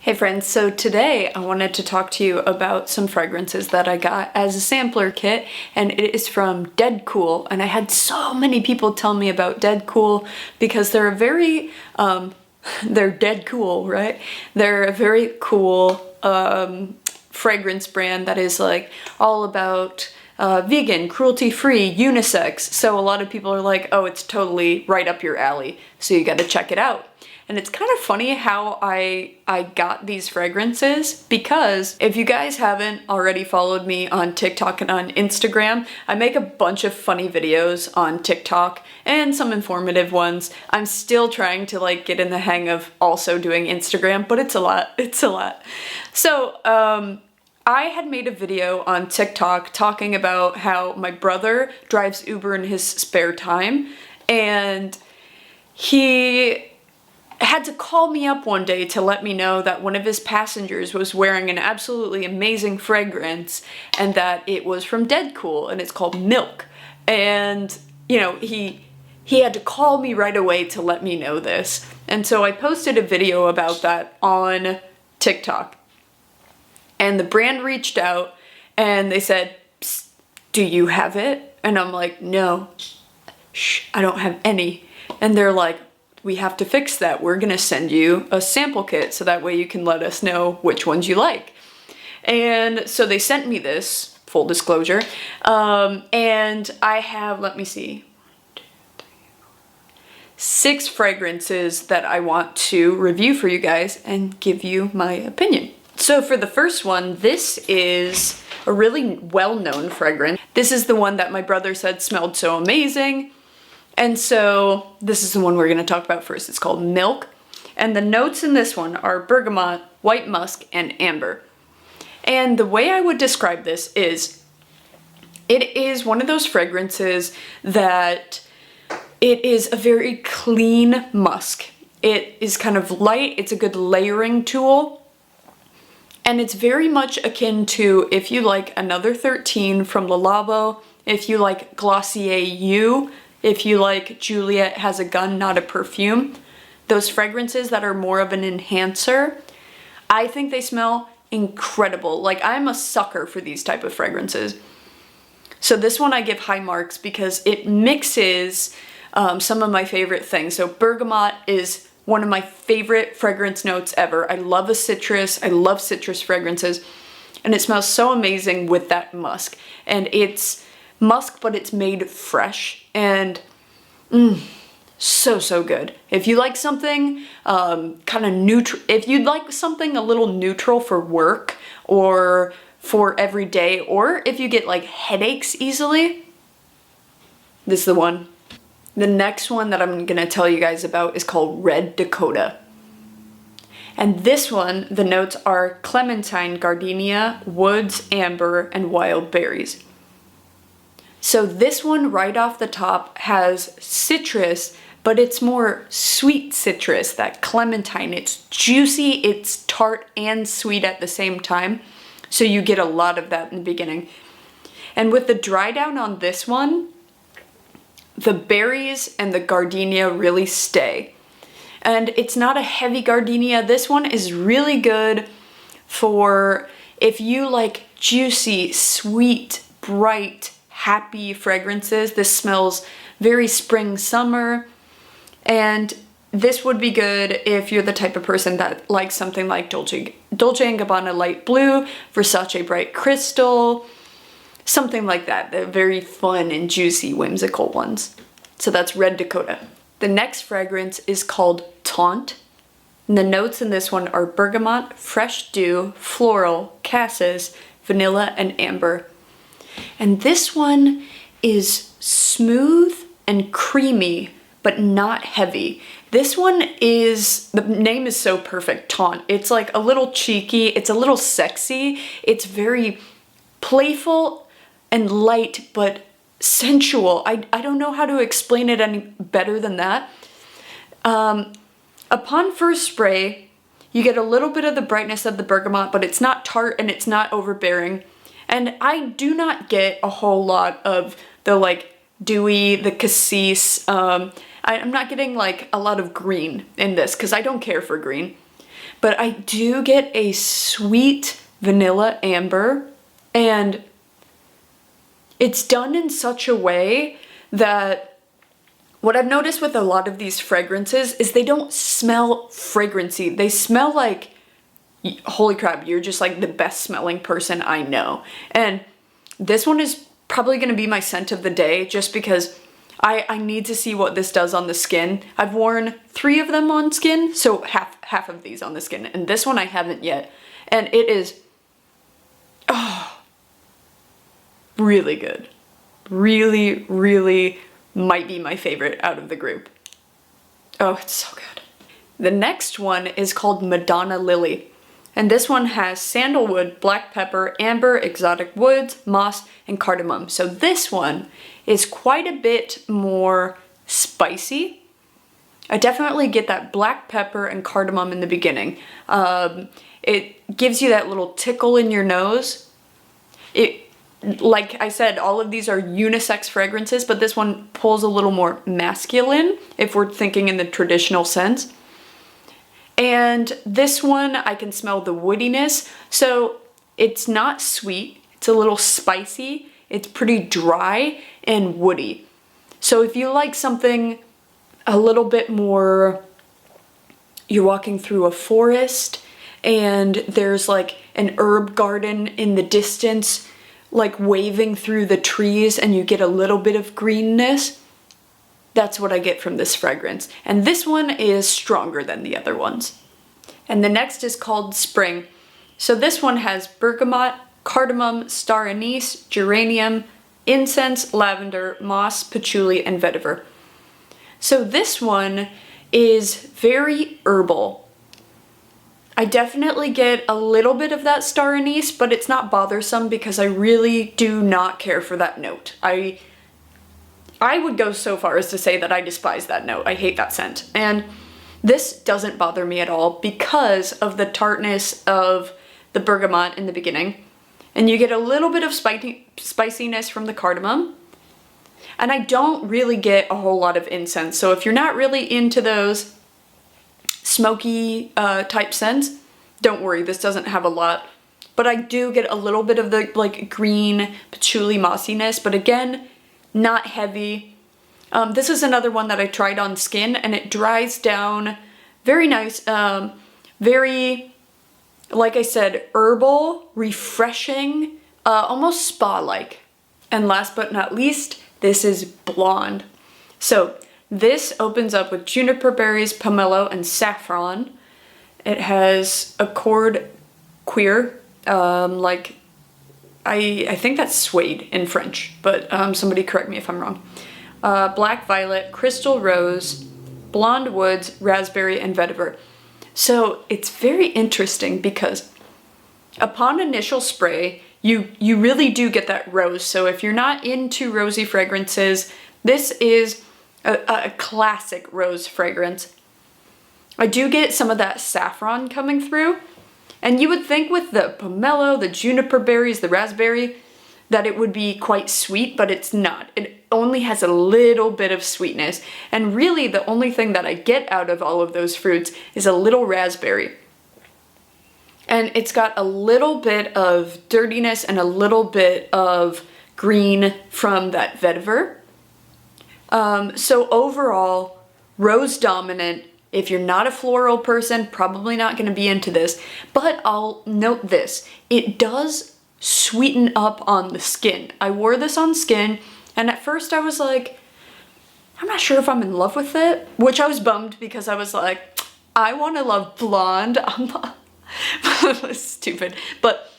Hey friends, so today I wanted to talk to you about some fragrances that I got as a sampler kit, and it is from Dedcool. And I had so many people tell me about Dedcool because they're a very, they're dead cool, right? They're a very cool fragrance brand that is like all about vegan, cruelty-free, unisex. So a lot of people are like, oh, it's totally right up your alley, so you gotta check it out. And it's kind of funny how I got these fragrances, because if you guys haven't already followed me on TikTok and on Instagram, I make a bunch of funny videos on TikTok and some informative ones. I'm still trying to like get in the hang of also doing Instagram, but it's a lot. So, I had made a video on TikTok talking about how my brother drives Uber in his spare time, and he had to call me up one day to let me know that one of his passengers was wearing an absolutely amazing fragrance and that it was from Dedcool and it's called Milk. And, you know, he had to call me right away to let me know this. And so I posted a video about that on TikTok. And the brand reached out and they said, "Psst, do you have it?" And I'm like, "No, I don't have any." And they're like, "We have to fix that. We're gonna send you a sample kit so that way you can let us know which ones you like." And so they sent me this, full disclosure, and I have, let me see, 6 fragrances that I want to review for you guys and give you my opinion. So for the first one, this is a really well-known fragrance. This is the one that my brother said smelled so amazing. And so this is the one we're going to talk about first. It's called Milk. And the notes in this one are bergamot, white musk, and amber. And the way I would describe this is, it is one of those fragrances that it is a very clean musk. It is kind of light. It's a good layering tool. And it's very much akin to if you like Another 13 from Le Labo, if you like Glossier You, if you like Juliet Has a Gun, Not a Perfume, those fragrances that are more of an enhancer, I think they smell incredible. Like, I'm a sucker for these type of fragrances. So this one I give high marks because it mixes some of my favorite things. So bergamot is one of my favorite fragrance notes ever. I love a citrus. I love citrus fragrances. And it smells so amazing with that musk. And it's musk, but it's made fresh, and so good. If you like something kind of neutral, if you'd like something a little neutral for work or for every day, or if you get like headaches easily, this is the one. The next one that I'm gonna tell you guys about is called Red Dakota. And this one, the notes are clementine, gardenia, woods, amber, and wild berries. So this one right off the top has citrus, but it's more sweet citrus, that clementine. It's juicy, it's tart and sweet at the same time. So you get a lot of that in the beginning. And with the dry down on this one, the berries and the gardenia really stay. And it's not a heavy gardenia. This one is really good for if you like juicy, sweet, bright, happy fragrances. This smells very spring, summer. And this would be good if you're the type of person that likes something like Dolce & Gabbana Light Blue, Versace Bright Crystal, something like that. They're very fun and juicy, whimsical ones. So that's Red Dakota. The next fragrance is called Taunt. And the notes in this one are bergamot, fresh dew, floral, cassis, vanilla, and amber. And this one is smooth and creamy, but not heavy. This one is, the name is so perfect, Taunt. It's like a little cheeky, it's a little sexy, it's very playful and light, but sensual. I don't know how to explain it any better than that. Upon first spray, you get a little bit of the brightness of the bergamot, but it's not tart and it's not overbearing. And I do not get a whole lot of the like dewy, the cassis. I'm not getting like a lot of green in this because I don't care for green. but I do get a sweet vanilla amber, and it's done in such a way that what I've noticed with a lot of these fragrances is they don't smell fragrancy. They smell like, holy crap, you're just like the best smelling person I know. And this one is probably going to be my scent of the day just because I need to see what this does on the skin. I've worn 3 of them on skin, so half of these on the skin, and this one I haven't yet. And it is, oh, really good. Really, really might be my favorite out of the group. Oh, it's so good. The next one is called Madonna Lily. And this one has sandalwood, black pepper, amber, exotic woods, moss, and cardamom. So this one is quite a bit more spicy. I definitely get that black pepper and cardamom in the beginning. It gives you that little tickle in your nose. Like I said, all of these are unisex fragrances, but this one pulls a little more masculine if we're thinking in the traditional sense. And this one, I can smell the woodiness. So it's not sweet, it's a little spicy, it's pretty dry and woody. So if you like something a little bit more, you're walking through a forest and there's like an herb garden in the distance, like waving through the trees, and you get a little bit of greenness, that's what I get from this fragrance. And this one is stronger than the other ones. And the next is called Spring. So this one has bergamot, cardamom, star anise, geranium, incense, lavender, moss, patchouli, and vetiver. So this one is very herbal. I definitely get a little bit of that star anise, but it's not bothersome because I really do not care for that note. I would go so far as to say that I despise that note. I hate that scent. And this doesn't bother me at all because of the tartness of the bergamot in the beginning. And you get a little bit of spiciness from the cardamom. And I don't really get a whole lot of incense. So if you're not really into those smoky type scents, don't worry, this doesn't have a lot. But I do get a little bit of the like green patchouli mossiness, but again, not heavy. This is another one that I tried on skin and it dries down very nice, very, like I said, herbal, refreshing, almost spa-like. And last but not least, this is Blonde. So this opens up with juniper berries, pomelo, and saffron. It has accord queer, like I think that's suede in French, but somebody correct me if I'm wrong. Black violet, crystal rose, blonde woods, raspberry, and vetiver. So it's very interesting because upon initial spray, you really do get that rose. So if you're not into rosy fragrances, this is a classic rose fragrance. I do get some of that saffron coming through. And you would think with the pomelo, the juniper berries, the raspberry, that it would be quite sweet, but it's not. It only has a little bit of sweetness. And really the only thing that I get out of all of those fruits is a little raspberry. And it's got a little bit of dirtiness and a little bit of green from that vetiver. So overall, rose dominant. If you're not a floral person, probably not going to be into this, but I'll note this. It does sweeten up on the skin. I wore this on skin, and at first I was like, I'm not sure if I'm in love with it, which I was bummed because I was like, I want to love Blonde. I'm not stupid. But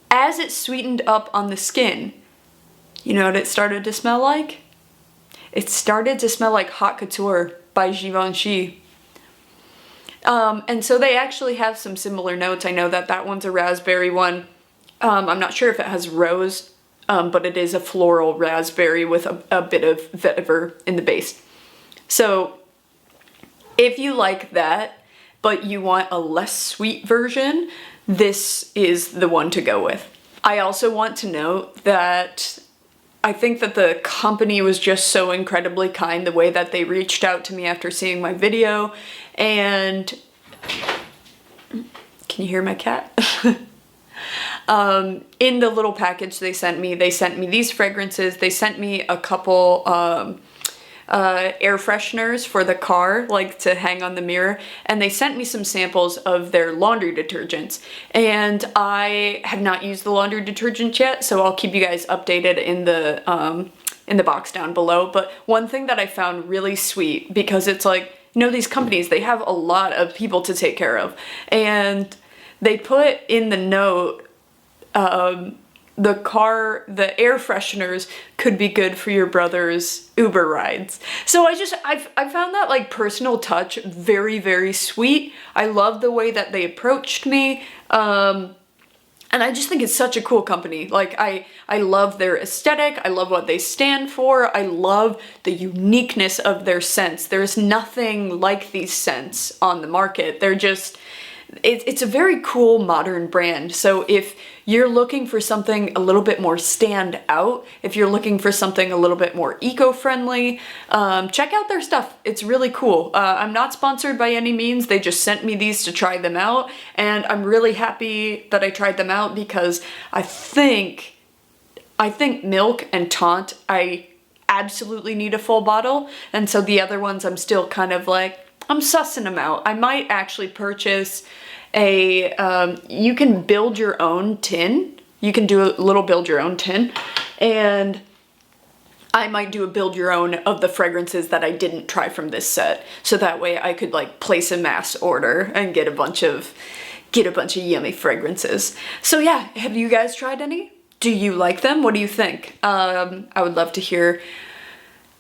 as it sweetened up on the skin, you know what it started to smell like? It started to smell like Haute Couture by Givenchy. And so they actually have some similar notes. I know that that one's a raspberry one. I'm not sure if it has rose, but it is a floral raspberry with a bit of vetiver in the base. So if you like that, but you want a less sweet version, this is the one to go with. I also want to note that I think that the company was just so incredibly kind the way that they reached out to me after seeing my video, and Can you hear my cat? In the little package they sent me these fragrances. They sent me a couple air fresheners for the car, like to hang on the mirror, and they sent me some samples of their laundry detergents. And I have not used the laundry detergent yet, so I'll keep you guys updated in the box down below. But one thing that I found really sweet, because it's like, you know, these companies, they have a lot of people to take care of, and they put in the note, the air fresheners could be good for your brother's Uber rides. So I found that like personal touch very, very sweet. I love the way that they approached me. And I just think it's such a cool company. Like I love their aesthetic. I love what they stand for. I love the uniqueness of their scents. There's nothing like these scents on the market. They're just, it's a very cool modern brand. So if you're looking for something a little bit more stand out, if you're looking for something a little bit more eco-friendly, check out their stuff. It's really cool. I'm not sponsored by any means. They just sent me these to try them out, and I'm really happy that I tried them out, because I think Milk and Taunt, I absolutely need a full bottle, and so the other ones I'm still kind of like, I'm sussing them out. I might actually purchase you can build your own tin. You can do a little build your own tin, and I might do a build your own of the fragrances that I didn't try from this set. So that way I could like place a mass order and get a bunch of yummy fragrances. So yeah, have you guys tried any? Do you like them? What do you think? I would love to hear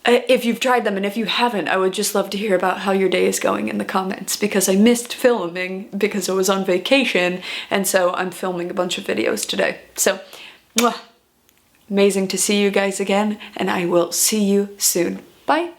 if you've tried them, and if you haven't, I would just love to hear about how your day is going in the comments, because I missed filming because I was on vacation, and so I'm filming a bunch of videos today. So, mwah, amazing to see you guys again, and I will see you soon. Bye!